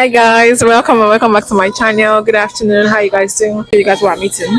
Hi guys, welcome and welcome back to my channel. Good afternoon. How you guys doing? You guys were meeting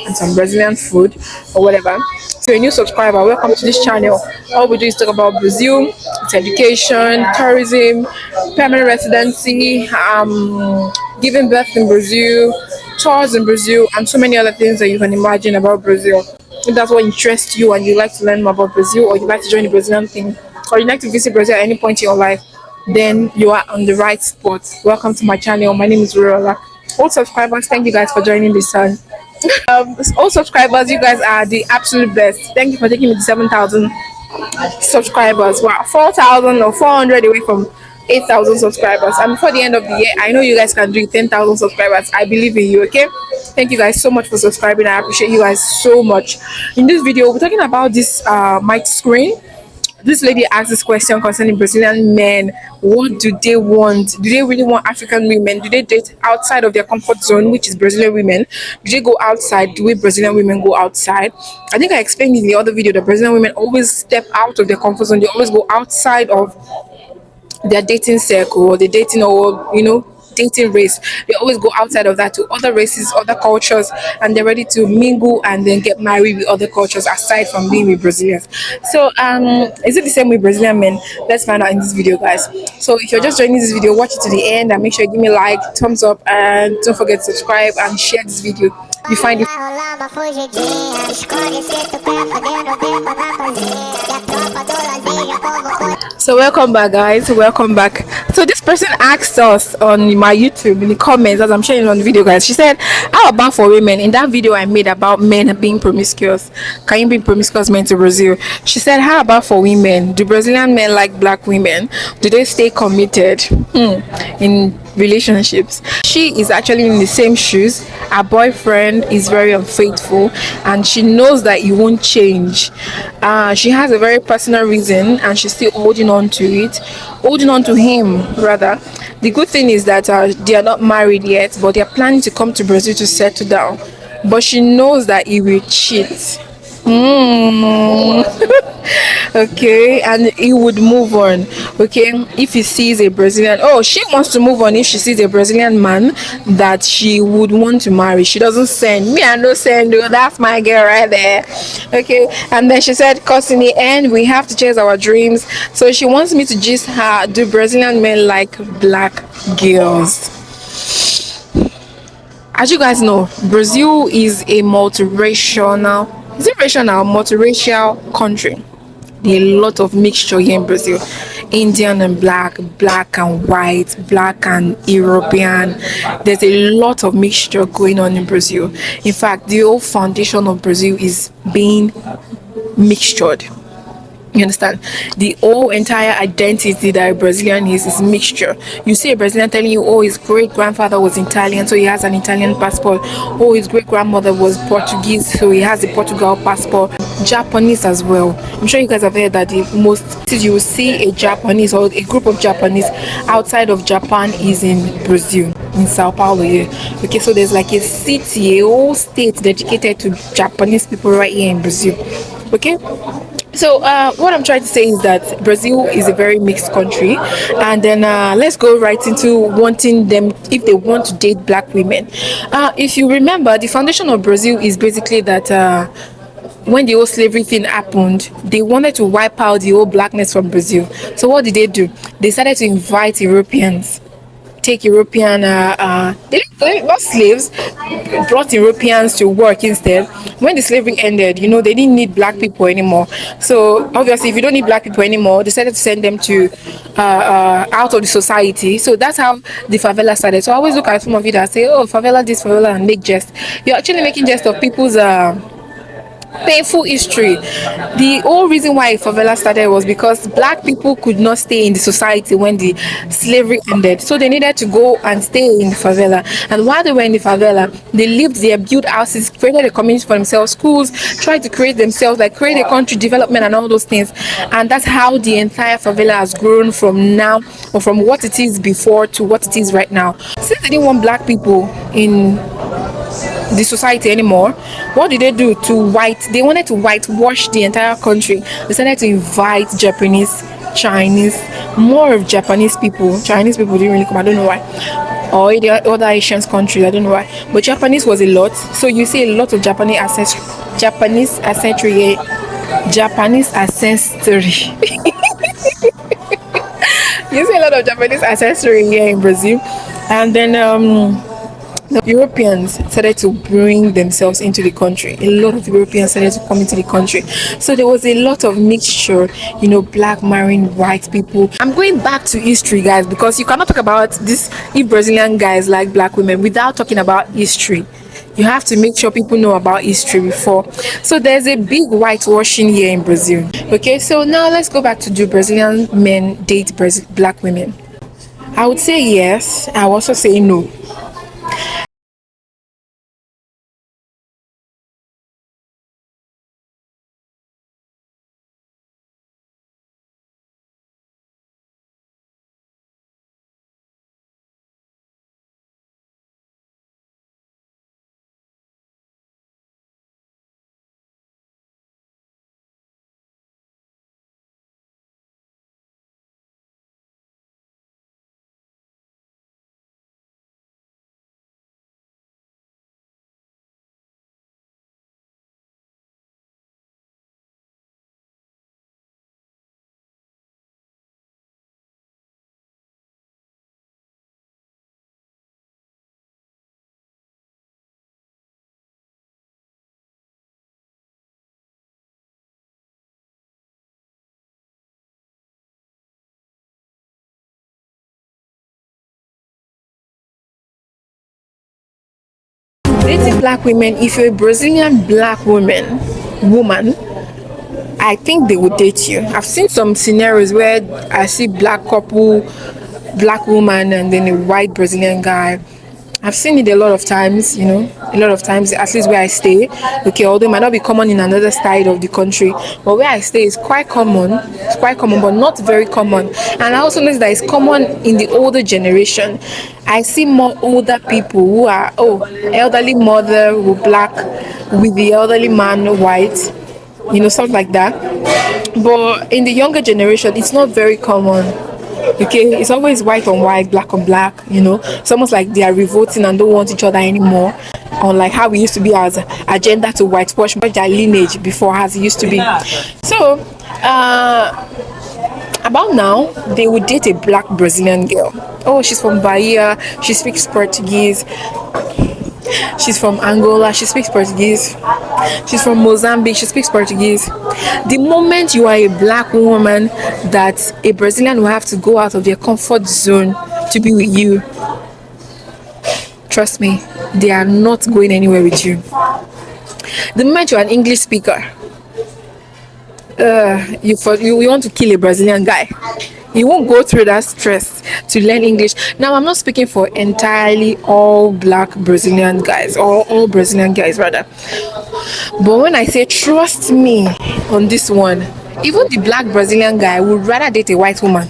and some Brazilian food or whatever. So a new subscriber, welcome to this channel. All we do is talk about Brazil, its education, tourism, permanent residency, giving birth in Brazil, tours in Brazil, and so many other things that you can imagine about Brazil. If that's what interests you and you like to learn more about Brazil, or you like to join the Brazilian thing, or you like to visit Brazil at any point in your life, then you are on the right spot. Welcome to my channel. My name is Rola. All subscribers, thank you guys for joining this channel. All subscribers, you guys are the absolute best. Thank you for taking me to 7,000 subscribers. Wow, 4,000 or 400 away from 8,000 subscribers. And before the end of the year, I know you guys can do 10,000 subscribers. I believe in you. Okay, thank you guys so much for subscribing. I appreciate you guys so much. In this video, we're talking about this mic screen. This lady asked this question concerning Brazilian men. What do they want? Do they really want African women? Do they date outside of their comfort zone, which is Brazilian women? Do they go outside the way Brazilian women go outside? I think I explained in the other video that Brazilian women always step out of their comfort zone. They always go outside of their dating circle or the dating, or dating race. They always go outside of that to other races, other cultures, and they're ready to mingle and then get married with other cultures aside from being with Brazilians. So is it the same with Brazilian men? Let's find out in this video, guys. So if you're just joining this video, watch it to the end and make sure you give me a like, thumbs up, and don't forget to subscribe and share this video. You find it. So welcome back, guys. Welcome back. So this person asked us on my YouTube in the comments, as I'm sharing on the video, guys. She said, how about for women? In that video I made about men being promiscuous, can you be promiscuous men to Brazil? She said, how about for women? Do Brazilian men like black women? Do they stay committed in relationships? She is actually in the same shoes. Her boyfriend is very unfaithful and she knows that he won't change. She has a very personal reason and she's still holding on to him rather. The good thing is that they are not married yet, but they are planning to come to Brazil to settle down, but she knows that he will cheat. Okay, and he would move on. Okay, if he sees a Brazilian, she wants to move on if she sees a Brazilian man that she would want to marry. She doesn't send me, I no send you, that's my girl right there. Okay, and then she said, cause in the end we have to chase our dreams. So she wants me to just do Brazilian men like black girls. As you guys know, Brazil is a multiracial country. There are a lot of mixture here in Brazil. Indian and black, black and white, black and European. There's a lot of mixture going on in Brazil. In fact, the whole foundation of Brazil is being mixtured. You understand? The whole entire identity that a Brazilian is mixture. You see a Brazilian telling you, his great grandfather was Italian, so he has an Italian passport. His great grandmother was Portuguese, so he has a Portugal passport. Japanese as well. I'm sure you guys have heard that you will see a Japanese or a group of Japanese outside of Japan is in Brazil, in Sao Paulo here. Okay, so there's like a city, a whole state dedicated to Japanese people right here in Brazil. Okay, so what I'm trying to say is that Brazil is a very mixed country, and then let's go right into wanting them if they want to date black women. If you remember, the foundation of Brazil is basically that when the whole slavery thing happened, they wanted to wipe out the whole blackness from Brazil. So what did they do? They started to invite Europeans. Take European, they not slaves, brought Europeans to work instead. When the slavery ended, they didn't need black people anymore. So obviously, if you don't need black people anymore, they decided to send them to out of the society. So that's how the favela started. So I always look at some of you that say, favela this, favela, and make jest. You're actually making jest of people's painful history. The whole reason why favela started was because black people could not stay in the society when the slavery ended, so they needed to go and stay in the favela. And while they were in the favela, they lived there, built houses, created a community for themselves, schools, tried to create themselves, like create a country development and all those things. And that's how the entire favela has grown from now, or from what it is before to what it is right now. Since they didn't want black people in the society anymore, what did they do? They wanted to whitewash the entire country. They started to invite Japanese, Chinese, more of Japanese people. Chinese people didn't really come. I don't know why. Or the other Asian countries. I don't know why. But Japanese was a lot. So you see a lot of Japanese ancestry. Japanese ancestry. You see a lot of Japanese ancestry here in Brazil, and then the Europeans started to bring themselves into the country. A lot of Europeans started to come into the country. So there was a lot of mixture, black marrying white people. I'm going back to history, guys, because you cannot talk about this if Brazilian guys like black women without talking about history. You have to make sure people know about history before. So there's a big whitewashing here in Brazil. Okay, so now let's go back to, do Brazilian men date black women? I would say yes. I would also say no. Dating black women, if you're a Brazilian black woman, I think they would date you. I've seen some scenarios where I see black couple, black woman, and then a white Brazilian guy. I've seen it a lot of times, a lot of times, at least where I stay. Okay, although it might not be common in another side of the country, but where I stay is quite common. It's quite common, but not very common. And I also notice that it's common in the older generation. I see more older people who are, elderly mother who black with the elderly man white, stuff like that. But in the younger generation, it's not very common. Okay, it's always white on white, black on black. It's almost like they are revolting and don't want each other anymore, unlike how we used to be as agenda to whitewash their lineage before, as it used to be. So about now, they would date a black Brazilian girl. Oh, she's from Bahia, she speaks Portuguese. She's from Angola, she speaks Portuguese. She's from Mozambique, she speaks Portuguese. The moment you are a black woman, that a Brazilian will have to go out of their comfort zone to be with you, trust me, they are not going anywhere with you. The moment you're an English speaker, you want to kill a Brazilian guy. You won't go through that stress to learn English. Now, I'm not speaking for entirely all black Brazilian guys, or all Brazilian guys rather. But when I say trust me on this one, even the black Brazilian guy would rather date a white woman.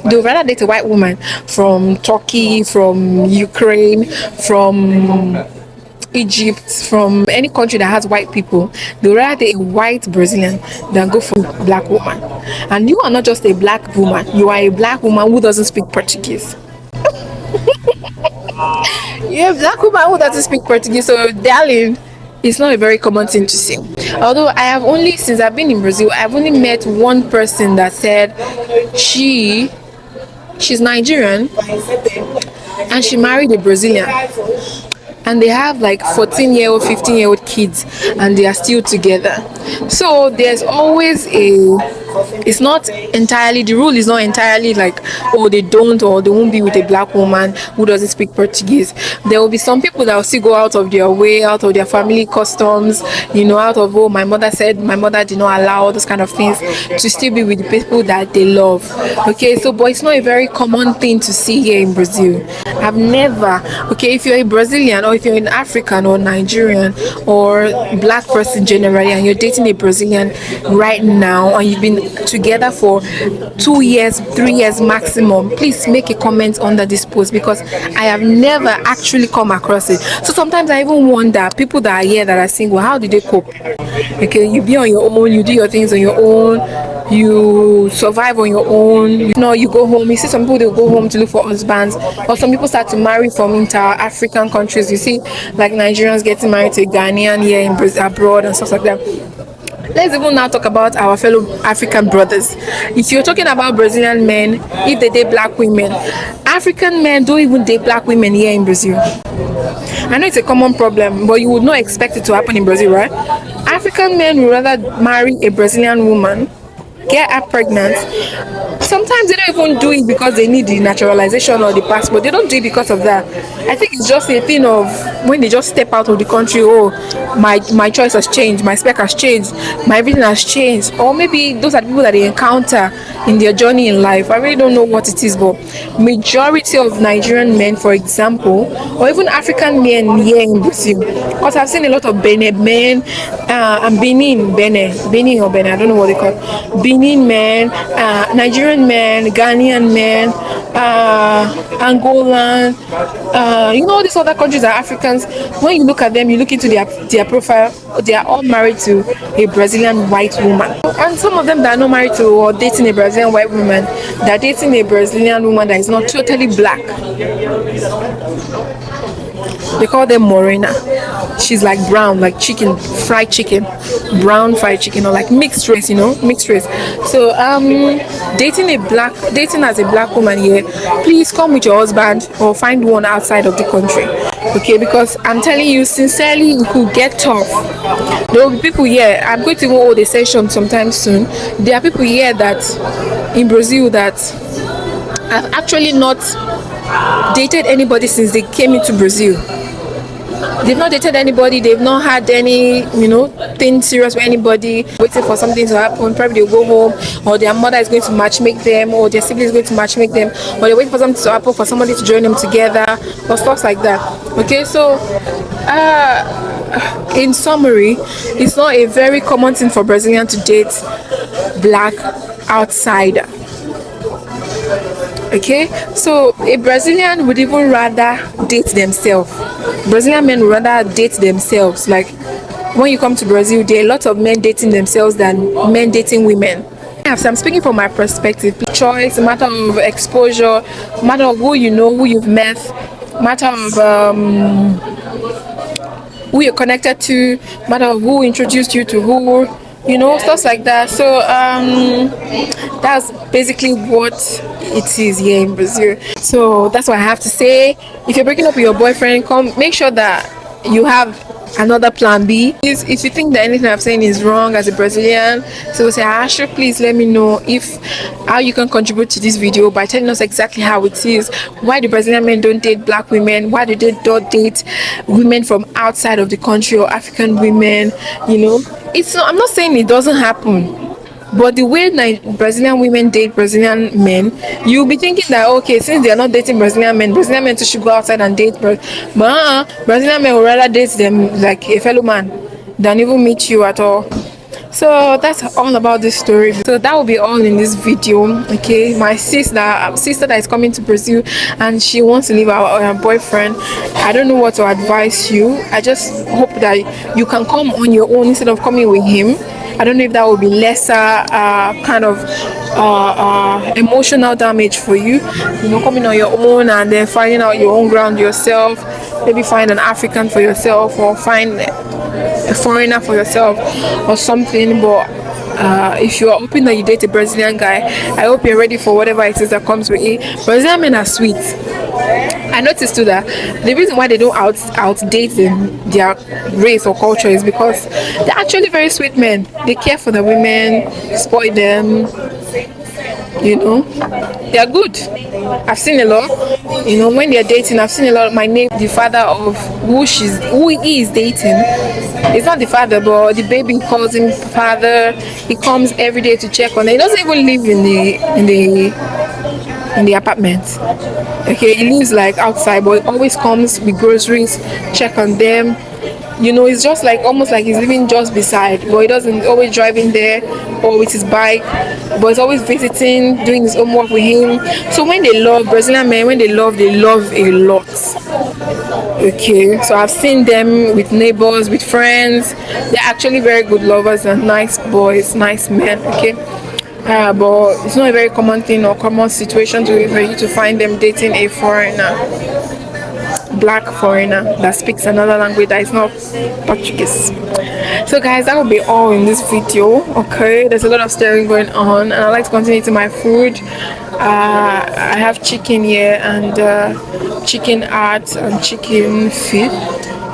They would rather date a white woman from Turkey, from Ukraine, from Egypt, from any country that has white people. They would rather date a white Brazilian than go for a black woman. And you are not just a black woman, you are a black woman who doesn't speak Portuguese. You're a black woman who doesn't speak Portuguese, so darling, it's not a very common thing to see. Although since I've been in Brazil, I've only met one person that said she's Nigerian and she married a Brazilian, and they have like 14-year-old 15-year-old kids, and they are still together. So there's always the rule is not entirely like, they don't or they won't be with a black woman who doesn't speak Portuguese. There will be some people that will still go out of their way, out of their family customs, out of, my mother did not allow, all those kind of things, to still be with the people that they love. Okay, so but it's not a very common thing to see here in Brazil. I've never, if you're a Brazilian, or if you're an African or Nigerian or black person generally, and you're dating a Brazilian right now, and you've been together for 2 years, 3 years maximum, please make a comment under this post, because I have never actually come across it. So sometimes I even wonder, people that are here that are single, how do they cope? Okay, you be on your own, you do your things on your own, you survive on your own. You know, you go home. You see some people, they go home to look for husbands, or some people start to marry from inter-African countries. You see, like Nigerians getting married to a Ghanaian here in abroad and stuff like that. Let's even now talk about our fellow African brothers. If you're talking about Brazilian men, if they date black women, African men don't even date black women here in Brazil. I know it's a common problem, but you would not expect it to happen in Brazil, right? African men would rather marry a Brazilian woman, get her pregnant. Sometimes they don't even do it because they need the naturalization or the passport. They don't do it because of that. I think it's just a thing of when they just step out of the country. Oh, my choice has changed, my spec has changed, my everything has changed. Or maybe those are the people that they encounter in their journey in life. I really don't know what it is, but majority of Nigerian men, for example, or even African men here in Brazil, because I've seen a lot of Benin men and Benin or Benin, I don't know what they call it. Benin men, Nigerian men, Ghanaian men, Angolan, you know, all these other countries are Africans. When you look at them, you look into their profile, they are all married to a Brazilian white woman. And some of them that are not married to or dating a Brazilian white woman, they're dating a Brazilian woman that is not totally black. They call them morena. She's like brown, like chicken, fried chicken, brown fried chicken, or like mixed race, you know, mixed race. So dating as a black woman here, please come with your husband or find one outside of the country. Okay, because I'm telling you sincerely, it could get tough. There will be people here. I'm going to even hold a session sometime soon. There are people here that in Brazil that have actually not dated anybody since they came into Brazil. They've not dated anybody, they've not had any, you know, thing serious with anybody, waiting for something to happen. Probably they'll go home, or their mother is going to matchmake them, or their sibling is going to matchmake them, or they're waiting for something to happen for somebody to join them together, or stuff like that. Okay, so in summary, it's not a very common thing for Brazilian to date black outsider. Okay, so a Brazilian would even rather date themselves. Brazilian men would rather date themselves. Like when you come to Brazil, there are a lot of men dating themselves than men dating women. So I'm speaking from my perspective. Choice, matter of exposure, matter of who you know, who you've met, matter of who you're connected to, matter of who introduced you to who, you know, stuff like that. So that's basically what it is here in Brazil. So that's what I have to say. If you're breaking up with your boyfriend, come make sure that you have another plan B. If you think that anything I'm saying is wrong as a Brazilian, so say Asha, please let me know if how you can contribute to this video by telling us exactly how it is, why the Brazilian men don't date black women, why do they don't date women from outside of the country or African women. You know, it's not, I'm not saying it doesn't happen, but the way Brazilian women date Brazilian men, you'll be thinking that okay, since they are not dating Brazilian men too should go outside and date. But Brazilian men would rather date them like a fellow man than even meet you at all. So that's all about this story. So that will be all in this video. Okay, my sister that is coming to Brazil and she wants to leave her boyfriend. I don't know what to advise you. I just hope that you can come on your own instead of coming with him. I don't know if that will be lesser kind of emotional damage for you. You know, coming on your own and then finding out your own ground yourself. Maybe find an African for yourself, or find a foreigner for yourself or something. But if you are hoping that you date a Brazilian guy, I hope you're ready for whatever it is that comes with it. Brazilian men are sweet. I noticed too that the reason why they don't outdate their race or culture is because they're actually very sweet men. They care for the women, spoil them, you know, they are good. I've seen a lot, you know, when they're dating. I've seen a lot of my neighbor, the father of who he is dating. It's not the father, but the baby calls him father. He comes every day to check on them. He doesn't even live in the apartment. Okay, he lives like outside, but always comes with groceries, check on them. You know, it's just like almost like he's living just beside, but he doesn't always driving there or with his bike, but he's always visiting, doing his homework with him. So when they love, Brazilian men, when they love a lot. Okay, so I've seen them with neighbors, with friends. They're actually very good lovers and nice boys, nice men. Okay, But it's not a very common thing or common situation for you to find them dating a foreigner, black foreigner that speaks another language that is not Portuguese. So guys, that will be all in this video. Okay, there's a lot of stirring going on, and I like to continue to my food. I have chicken here, and chicken heart, and chicken feet,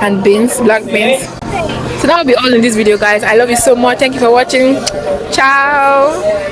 and beans, black beans. So that will be all in this video, guys. I love you so much. Thank you for watching. Ciao.